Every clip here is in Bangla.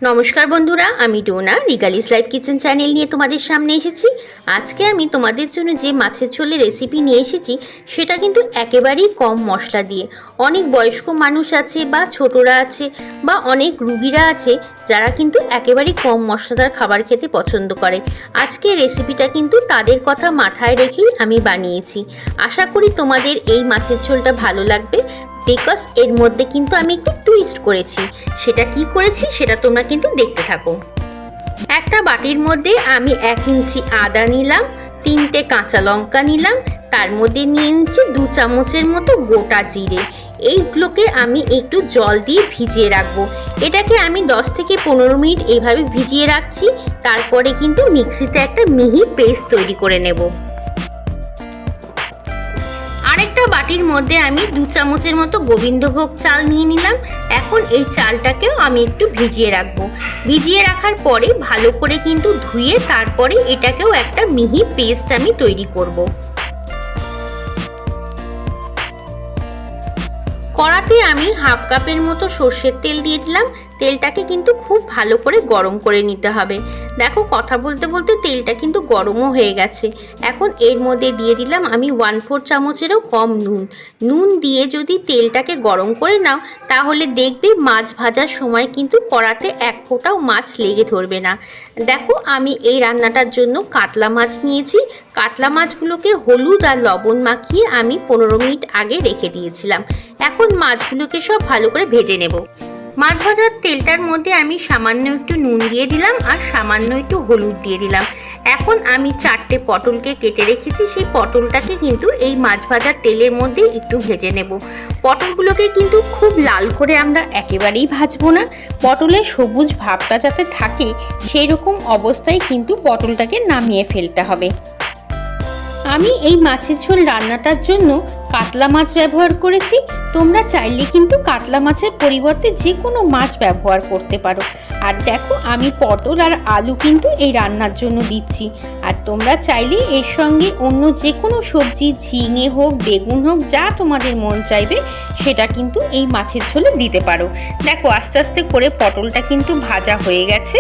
নমস্কার বন্ধুরা, আমি ডোনা রিগালিস লাইফ কিচেন চ্যানেল নিয়ে তোমাদের সামনে এসেছি। আজকে আমি তোমাদের জন্য যে মাছের ঝোলের রেসিপি নিয়ে এসেছি সেটা কিন্তু একেবারেই কম মশলা দিয়ে। অনেক বয়স্ক মানুষ আছে বা ছোটরা আছে বা অনেক রুগীরা আছে যারা কিন্তু একেবারেই কম মশলাদার খাবার খেতে পছন্দ করে। আজকে রেসিপিটা কিন্তু তাদের কথা মাথায় রেখেই আমি বানিয়েছি। আশা করি তোমাদের এই মাছের ঝোলটা ভালো লাগবে, বিকজ এর মধ্যে কিন্তু আমি একটু টুইস্ট করেছি। সেটা কি করেছি সেটা তোমরা কিন্তু দেখতে থাকো। একটা বাটির মধ্যে আমি 1 ইঞ্চি আদা নিলাম, 3টে কাঁচা লঙ্কা নিলাম, তার মধ্যে নিয়ে নিচ্ছি 2 চামচের মতো গোটা জিরে। এইগুলোকে আমি একটু জল দিয়ে ভিজিয়ে রাখবো। এটাকে আমি 10 থেকে 15 মিনিট এইভাবে ভিজিয়ে রাখছি। তারপরে কিন্তু মিক্সিতে একটা মিহি পেস্ট তৈরি করে নেব। আরেকটা বাটির মধ্যে আমি 2 চামচের মতো গোবিন্দভোগ চাল নিয়ে নিলাম। এখন এই চালটাকেও আমি একটু ভিজিয়ে রাখবো। ভিজিয়ে রাখার পরে ভালো করে কিন্তু ধুয়ে তারপরে এটাকেও একটা মিহি পেস্ট আমি তৈরি করব। কড়াতে আমি 1/2 কাপের মতো সর্ষের তেল দিয়ে দিলাম। তেলটাকে কিন্তু খুব ভালো করে গরম করে নিতে হবে। দেখো, কথা বলতে বলতে তেলটা কিন্তু গরমও হয়ে গেছে। এখন এর মধ্যে দিয়ে দিলাম আমি 1/4 চামচেরও কম নুন দিয়ে যদি তেলটাকে গরম করে নাও তাহলে দেখবে মাছ ভাজার সময় কিন্তু কড়াতে এক ফোঁটাও মাছ লেগে ধরবে না। দেখো, আমি এই রান্নাটার জন্য কাতলা মাছ নিয়েছি। কাতলা মাছগুলোকে হলুদ আর লবণ মাখিয়ে আমি 15 মিনিট আগে রেখে দিয়েছিলাম। এখন মাছগুলোকে সব ভালো করে ভেজে নেব। মাছ ভাজার তেলটার মধ্যে আমি সামান্য একটু নুন দিয়ে দিলাম আর সামান্য একটু হলুদ দিয়ে দিলাম। এখন আমি 4টে পটলকে কেটে রেখেছি, সেই পটলটাকে কিন্তু এই মাছ ভাজার তেলের মধ্যে একটু ভেজে নেব। পটলগুলোকে কিন্তু খুব লাল করে আমরা একেবারেই ভাজবো না। পটলের সবুজ ভাবটা যাতে থাকে সেই রকম অবস্থায় কিন্তু পটলটাকে নামিয়ে ফেলতে হবে। আমি এই মাছের ঝোল রান্নাটার জন্য কাতলা মাছ ব্যবহার করেছি। তোমরা চাইলে কিন্তু কাতলা মাছের পরিবর্তে যে কোনো মাছ ব্যবহার করতে পারো। আর দেখো, আমি পটল আর আলু কিন্তু এই রান্নার জন্য দিচ্ছি। আর তোমরা চাইলে এর সঙ্গে অন্য যে কোনো সবজি, ঝিঙে হোক, বেগুন হোক, যা তোমাদের মন চাইবে সেটা কিন্তু এই মাছের ঝোলে দিতে পারো। দেখো, আস্তে আস্তে করে পটলটা কিন্তু ভাজা হয়ে গেছে।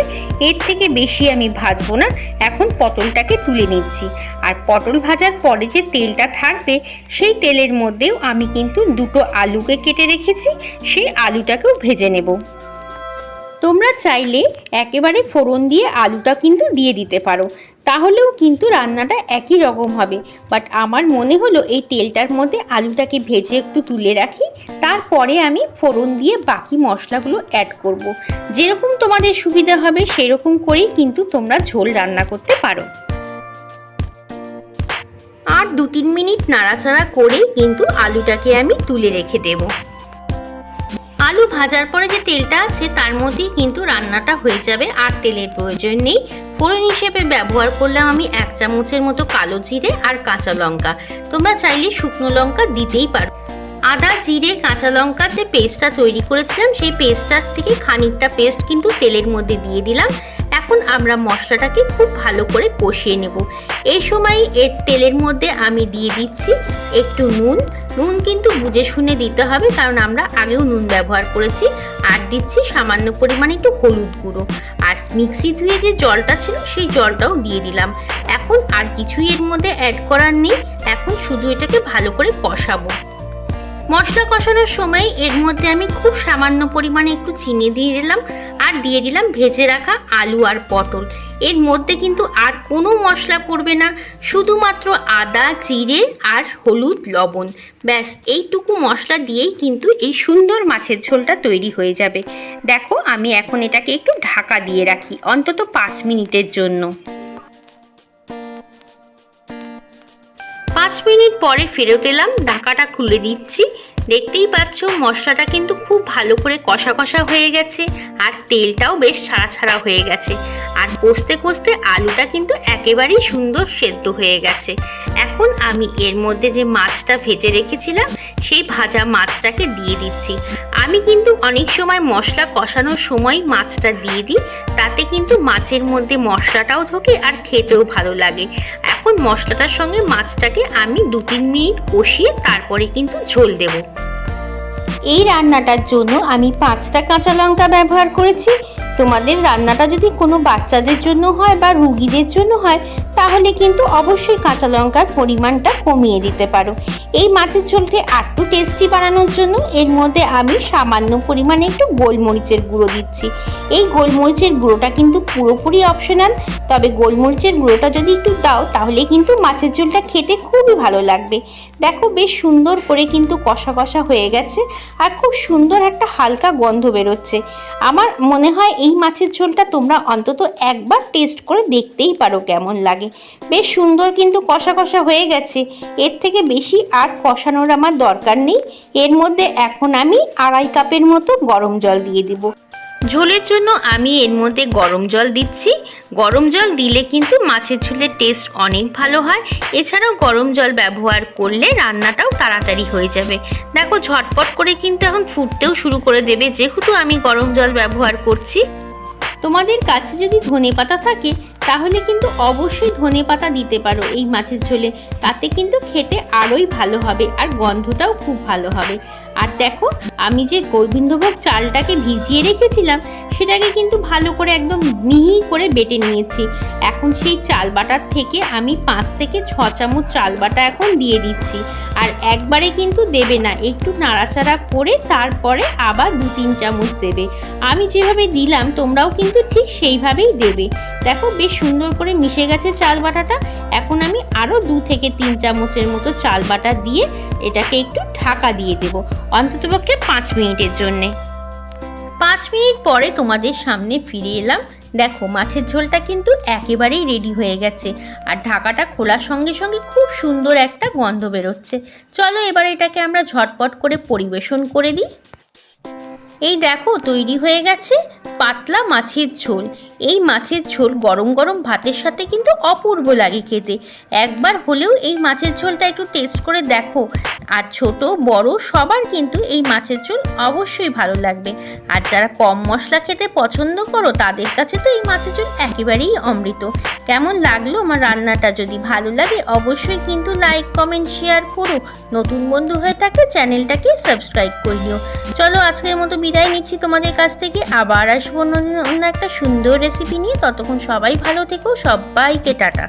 এর থেকে বেশি আমি ভাজবো না। এখন পটলটাকে তুলে নিচ্ছি। আর পটল ভাজার পরে যে তেলটা থাকবে সেই তেলের মধ্যেও আমি কিন্তু 2টো আলুকে কেটে রেখেছি, সেই আলুটাকেও ভেজে নেব। তোমরা চাইলে একেবারে ফোড়ন দিয়ে আলুটা কিন্তু দিয়ে দিতে পারো, তাহলেও কিন্তু রান্নাটা একই রকম হবে। বাট আমার মনে হলো এই তেলটার মধ্যে আলুটাকে ভেজে একটু তুলে রাখি, তারপরে আমি ফোড়ন দিয়ে বাকি মশলাগুলো অ্যাড করব। যেরকম তোমাদের সুবিধা হবে সেরকম করেই কিন্তু তোমরা ঝোল রান্না করতে পারো। আর 2-3 মিনিট নাড়াচাড়া করে কিন্তু আলুটাকে আমি তুলে রেখে দেব। আলু ভাজার পরে যে তেলটা আছে তার মধ্যেই কিন্তু রান্নাটা হয়ে যাবে, আর তেলের প্রয়োজন নেই। ফোড়ন হিসেবে ব্যবহার করলাম আমি 1 চামচের মতো কালো জিরে আর কাঁচা লঙ্কা। তোমরা চাইলে শুকনো লঙ্কা দিতেই পারো। আদা, জিরে, কাঁচা লঙ্কা যে পেস্টটা তৈরি করেছিলাম সেই পেস্টটার থেকে খানিকটা পেস্ট কিন্তু তেলের মধ্যে দিয়ে দিলাম। এখন আমরা মশলাটাকে খুব ভালো করে কষিয়ে নেব। এই সময় এর তেলের মধ্যে আমি দিয়ে দিচ্ছি একটু নুন কিন্তু বুঝে শুনে দিতে হবে, কারণ আমরা আগেও নুন ব্যবহার করেছি। আর দিচ্ছি সামান্য পরিমাণে একটু হলুদ গুঁড়ো। আর মিক্সি ধুয়ে যে জলটা ছিল সেই জলটাও দিয়ে দিলাম। এখন আর কিছুই এর মধ্যে অ্যাড করার নেই। এখন শুধু এটাকে ভালো করে কষাবো। মশলা কষানোর সময় এর মধ্যে আমি খুব সামান্য পরিমাণে একটু চিনি দিয়ে দিলাম আর দিয়ে দিলাম ভেজে রাখা আলু আর পটল। এর মধ্যে কিন্তু আর কোনো মশলা পড়বে না, শুধুমাত্র আদা, জিরে আর হলুদ, লবণ। ব্যাস এইটুকু মশলা দিয়েই কিন্তু এই সুন্দর মাছের ঝোলটা তৈরি হয়ে যাবে। দেখো, আমি এখন এটাকে একটু ঢাকা দিয়ে রাখি অন্তত 5 মিনিটের জন্য। 5 মিনিট পরে ফেরত এলাম, ঢাকাটা খুলে দিচ্ছি। দেখতেই পাচ্ছ মশলাটা কিন্তু খুব ভালো করে কষা কষা হয়ে গেছে আর তেলটাও বেশ ছাড়া ছাড়া হয়ে গেছে। আর কষতে কষতে আলুটা কিন্তু একেবারেই সুন্দর সেদ্ধ হয়ে গেছে। এখন আমি এর মধ্যে যে মাছটা ভেজে রেখেছিলাম সেই ভাজা মাছটাকে দিয়ে দিচ্ছি। আমি কিন্তু অনেক সময় মশলা কষানোর সময় মাছটা দিয়ে দিই, তাতে কিন্তু মাছের মধ্যে মশলাটাও ঢোকে আর খেতেও ভালো লাগে। এখন মশলাটার সঙ্গে মাছটাকে আমি 2-3 মিনিট কষিয়ে তারপরে কিন্তু ঝোল দেব। এই রান্নাটার জন্য আমি 5টা কাঁচা লঙ্কা ব্যবহার করেছি। তোমাদের রান্নাটা যদি কোনো বাচ্চাদের জন্য হয় বা রুগীদের জন্য হয় তাহলে কিন্তু অবশ্যই কাঁচা লঙ্কার পরিমাণটা কমিয়ে দিতে পারো। এই মাছের ঝোলকে আরটু টেস্টি বানানোর জন্য এর মধ্যে আমি সামান্য পরিমাণে একটু গোলমরিচের গুঁড়ো দিচ্ছি। এই গোলমরিচের গুঁড়োটা কিন্তু পুরোপুরি অপশনাল, তবে গোলমরিচের গুঁড়োটা যদি একটু দাও তাহলে কিন্তু মাছের ঝোলটা খেতে খুবই ভালো লাগবে। দেখো বেশ সুন্দর করে কিন্তু কষা কষা হয়ে গেছে আর খুব সুন্দর একটা হালকা গন্ধ বেরোচ্ছে। আমার মনে হয় এই মাছের ঝোলটা তোমরা অন্তত একবার টেস্ট করে দেখতেই পারো কেমন লাগে। বেশ সুন্দর কিন্তু কষা কষা হয়ে গেছে, এর থেকে বেশি আর কষানোর আমার দরকার নেই। এর মধ্যে এখন আমি 2.5 কাপের মতো গরম জল দিয়ে দিব। ঝোলের জন্য আমি এর মধ্যে গরম জল দিচ্ছি। গরম জল দিলে কিন্তু মাছের ঝোলের টেস্ট অনেক ভালো হয়। এছাড়াও গরম জল ব্যবহার করলে রান্নাটাও তাড়াতাড়ি হয়ে যাবে। দেখো ঝটপট করে কিন্তু এখন ফুটতেও শুরু করে দেবে, যেহেতু আমি গরম জল ব্যবহার করছি। তোমাদের কাছে যদি ধনেপাতা থাকে তাহলে কিন্তু অবশ্যই ধনেপাতা দিতে পারো এই মাছের ঝোলে, তাতে কিন্তু খেতে আরোই ভালো হবে আর গন্ধটাও খুব ভালো হবে। আর দেখো আমি যে গোবিন্দভোগ চালটাকে ভিজিয়ে রেখেছিলাম সেটাকে কিন্তু ভালো করে একদম মিহি করে বেটে নিয়েছি। এখন সেই চাল বাটার থেকে আমি 5 থেকে 6 চামচ চাল বাটা এখন দিয়ে দিচ্ছি। আর একবারে কিন্তু দেবে না, একটু নাড়াচাড়া করে তারপরে আবার 2-3 চামচ দেবে। আমি যেভাবে দিলাম তোমরাও কিন্তু ঠিক সেইভাবেই দেবে। দেখো বেশ সুন্দর করে মিশে গেছে চাল বাটাটা। এখন আমি আরও 2 থেকে 3 চামচের মতো চাল বাটা দিয়ে এটাকে একটু ঢাকা দিয়ে দেবো অন্ততপক্ষে 5 মিনিটের জন্যে। 5 মিনিট পরে তোমাদের সামনে ফিরে এলাম। দেখো মাছের ঝোলটা কিন্তু একেবারেই রেডি হয়ে গেছে আর ঢাকাটা খোলার সঙ্গে সঙ্গে খুব সুন্দর একটা গন্ধ বেরোচ্ছে। চলো এবার এটাকে আমরা ঝটপট করে পরিবেশন করে দিই। এই দেখো তৈরি হয়ে গেছে পাতলা মাছের ঝোল। এই মাছের ঝোল গরম গরম ভাতের সাথে কিন্তু অপূর্ব লাগে খেতে। একবার হলেও এই মাছের ঝোলটা একটু টেস্ট করে দেখো। আর ছোট বড় সবার কিন্তু এই মাছের ঝোল অবশ্যই ভালো লাগবে। আর যারা কম মশলা খেতে পছন্দ করো তাদের কাছে তো এই মাছের ঝোল একেবারেই অমৃত। কেমন লাগলো আমার রান্নাটা? যদি ভালো লাগে অবশ্যই কিন্তু লাইক কমেন্ট শেয়ার করো। নতুন বন্ধু হয়ে থাকলে চ্যানেলটাকে সাবস্ক্রাইব করে দিও। চলো আজকের মতো বিদায় নিচ্ছি তোমাদের কাছ থেকে। আবার আসবো অন্য একটা সুন্দর রেসিপি নিয়ে। ততক্ষণ সবাই ভালো থেকো, সবাইকে টাটা।